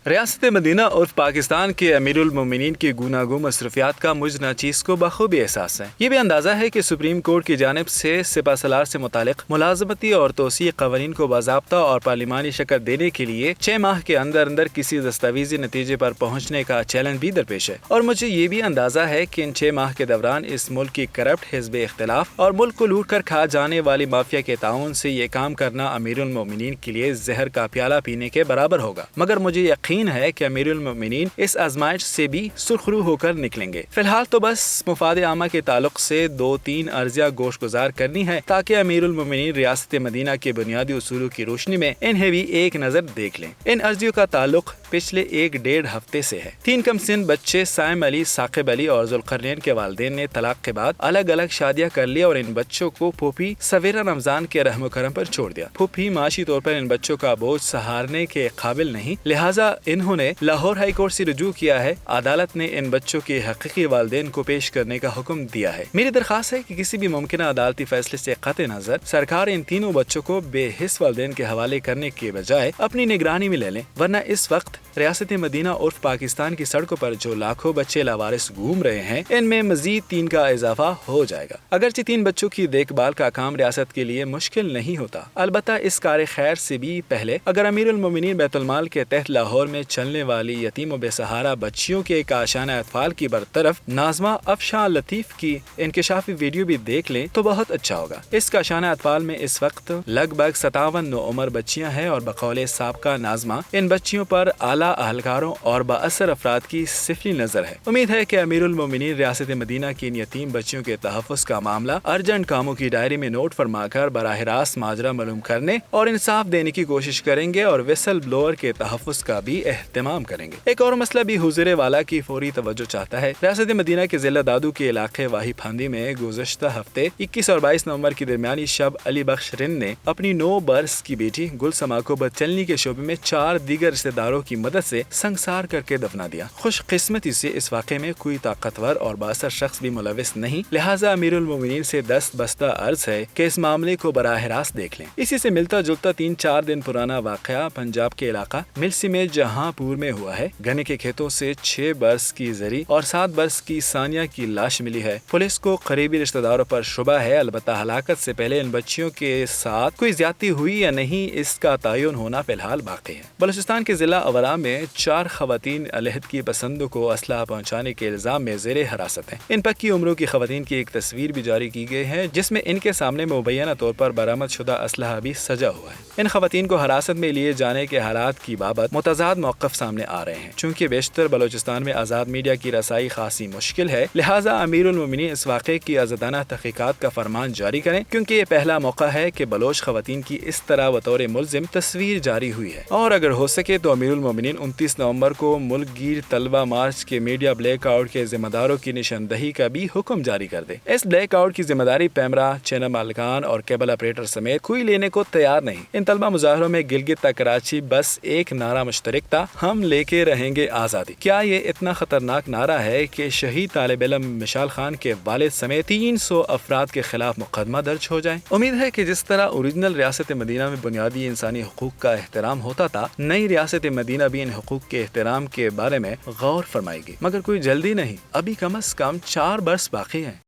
ریاست مدینہ اور پاکستان کے امیر المومنین کی گوناگوں مصروفیات کا مجھ ناچیز کو بخوبی احساس ہے۔ یہ بھی اندازہ ہے کہ سپریم کورٹ کی جانب سے سپہ سالار سے متعلق ملازمتی اور توسیعی قوانین کو باضابطہ اور پارلیمانی شکل دینے کے لیے 6 ماہ کے اندر کسی دستاویزی نتیجے پر پہنچنے کا چیلنج بھی درپیش ہے، اور مجھے یہ بھی اندازہ ہے کہ ان 6 ماہ کے دوران اس ملک کی کرپٹ حزب اختلاف اور ملک کو لوٹ کر کھا جانے والی مافیا کے تعاون سے یہ کام کرنا امیر المومنین کے لیے زہر کا پیالہ پینے کے برابر ہوگا، مگر مجھے یقین ہے کہ امیر المومنین اس آزمائش سے بھی سرخرو ہو کر نکلیں گے۔ فی الحال تو بس مفاد عامہ کے تعلق سے 2-3 عرضیہ گوش گزار کرنی ہے تاکہ امیر المومنین ریاست مدینہ کے بنیادی اصولوں کی روشنی میں انہیں بھی ایک نظر دیکھ لیں۔ ان عرضیوں کا تعلق پچھلے 1-1.5 ہفتے سے ہے۔ 3 کم سن بچے سائم علی، ثاقب علی اور ذوالقرنین کے والدین نے طلاق کے بعد الگ الگ شادیاں کر لی اور ان بچوں کو پھوپھی سویرا رمضان کے رحم و کرم پر چھوڑ دیا۔ پھوپھی معاشی طور پر ان بچوں کا بوجھ سہارنے کے قابل نہیں، لہٰذا انہوں نے لاہور ہائی کورٹ سے رجوع کیا ہے۔ عدالت نے ان بچوں کے حقیقی والدین کو پیش کرنے کا حکم دیا ہے۔ میری درخواست ہے کہ کسی بھی ممکنہ عدالتی فیصلے سے قطع نظر سرکار ان تینوں بچوں کو بے حس والدین کے حوالے کرنے کے بجائے اپنی نگرانی میں لے لیں، ورنہ اس وقت ریاست مدینہ اور پاکستان کی سڑکوں پر جو لاکھوں بچے لاوارث گھوم رہے ہیں، ان میں مزید 3 کا اضافہ ہو جائے گا۔ اگرچہ 3 بچوں کی دیکھ بھال کا کام ریاست کے لیے مشکل نہیں ہوتا، البتہ اس کار خیر سے بھی پہلے اگر امیر المومنین بیت المال کے تحت لاہور میں چلنے والی یتیم و بے سہارا بچیوں کے کاشانہ اطفال کی برطرف ناظمہ افشاں لطیف کی انکشافی ویڈیو بھی دیکھ لیں تو بہت اچھا ہوگا۔ اس کاشانہ اطفال میں اس وقت لگ بھگ 57 نوعمر بچیاں ہیں اور بقول سابقہ ناظمہ ان بچیوں پر اعلیٰ اہلکاروں اور بااثر افراد کی سفلی نظر ہے۔ امید ہے کہ امیر المومنین ریاست مدینہ کی ان یتیم بچیوں کے تحفظ کا معاملہ ارجنٹ کاموں کی ڈائری میں نوٹ فرما کر براہ راست ماجرا معلوم کرنے اور انصاف دینے کی کوشش کریں گے اور ویسل بلوور کے تحفظ کا بھی اہتمام کریں گے۔ ایک اور مسئلہ بھی حضور والا کی فوری توجہ چاہتا ہے۔ ریاست مدینہ کے ضلع دادو کے علاقے واہی پھاندی میں گزشتہ ہفتے 21 اور 22 نومبر کی درمیانی شب علی بخش رند نے اپنی 9 برس کی بیٹی گل سما کو بدچلنی کے شعبے میں 4 دیگر رشتہ داروں کی مدد سے سنگسار کر کے دفنا دیا۔ خوش قسمتی سے اس واقعے میں کوئی طاقتور اور بااثر شخص بھی ملوث نہیں، لہٰذا امیر المومنین سے دست بستہ عرض ہے کہ اس معاملے کو براہ راست دیکھ لیں۔ اسی سے ملتا جلتا 3-4 دن پرانا واقعہ پنجاب کے علاقہ ملسی میں جہاں پور میں ہوا ہے۔ گنے کے کھیتوں سے 6 برس کی زری اور 7 برس کی ثانیہ کی لاش ملی ہے۔ پولیس کو قریبی رشتہ داروں پر شبہ ہے، البتہ ہلاکت سے پہلے ان بچیوں کے ساتھ کوئی زیادتی ہوئی یا نہیں اس کا تعین ہونا فی الحال باقی ہے۔ بلوچستان کے ضلع اورا میں 4 خواتین علیحدگی پسندوں کو اسلحہ پہنچانے کے الزام میں زیر حراست ہیں۔ ان پکی عمروں کی خواتین کی ایک تصویر بھی جاری کی گئی ہے جس میں ان کے سامنے مبینہ طور پر برآمد شدہ اسلحہ بھی سجا ہوا ہے۔ ان خواتین کو حراست میں لیے جانے کے حالات کی بابت متضاد موقف سامنے آ رہے ہیں۔ چونکہ بیشتر بلوچستان میں آزاد میڈیا کی رسائی خاصی مشکل ہے، لہٰذا امیر المومنین اس واقعے کی آزادانہ تحقیقات کا فرمان جاری کریں، کیونکہ یہ پہلا موقع ہے کہ بلوچ خواتین کی اس طرح بطور ملزم تصویر جاری ہوئی ہے۔ اور اگر ہو سکے تو امیر المومنین 29 نومبر کو ملک گیر طلبہ مارچ کے میڈیا بلیک آؤٹ کے ذمہ داروں کی نشاندہی کا بھی حکم جاری کر دے۔ اس بلیک آؤٹ کی ذمہ داری پیمرا، چینل مالکان اور کیبل آپریٹر سمیت کوئی لینے کو تیار نہیں۔ ان طلبہ مظاہروں میں گلگت تا کراچی بس ایک نعرہ مشترک تھا، ہم لے کے رہیں گے آزادی۔ کیا یہ اتنا خطرناک نعرہ ہے کہ شہید طالب علم مشال خان کے والد سمیت 300 افراد کے خلاف مقدمہ درج ہو جائے؟ امید ہے کہ جس طرح اوریجنل ریاست مدینہ میں بنیادی انسانی حقوق کا احترام ہوتا تھا، نئی ریاست مدینہ بھی ان حقوق کے احترام کے بارے میں غور فرمائے گی، مگر کوئی جلدی نہیں، ابھی کم از کم 4 برس باقی ہیں۔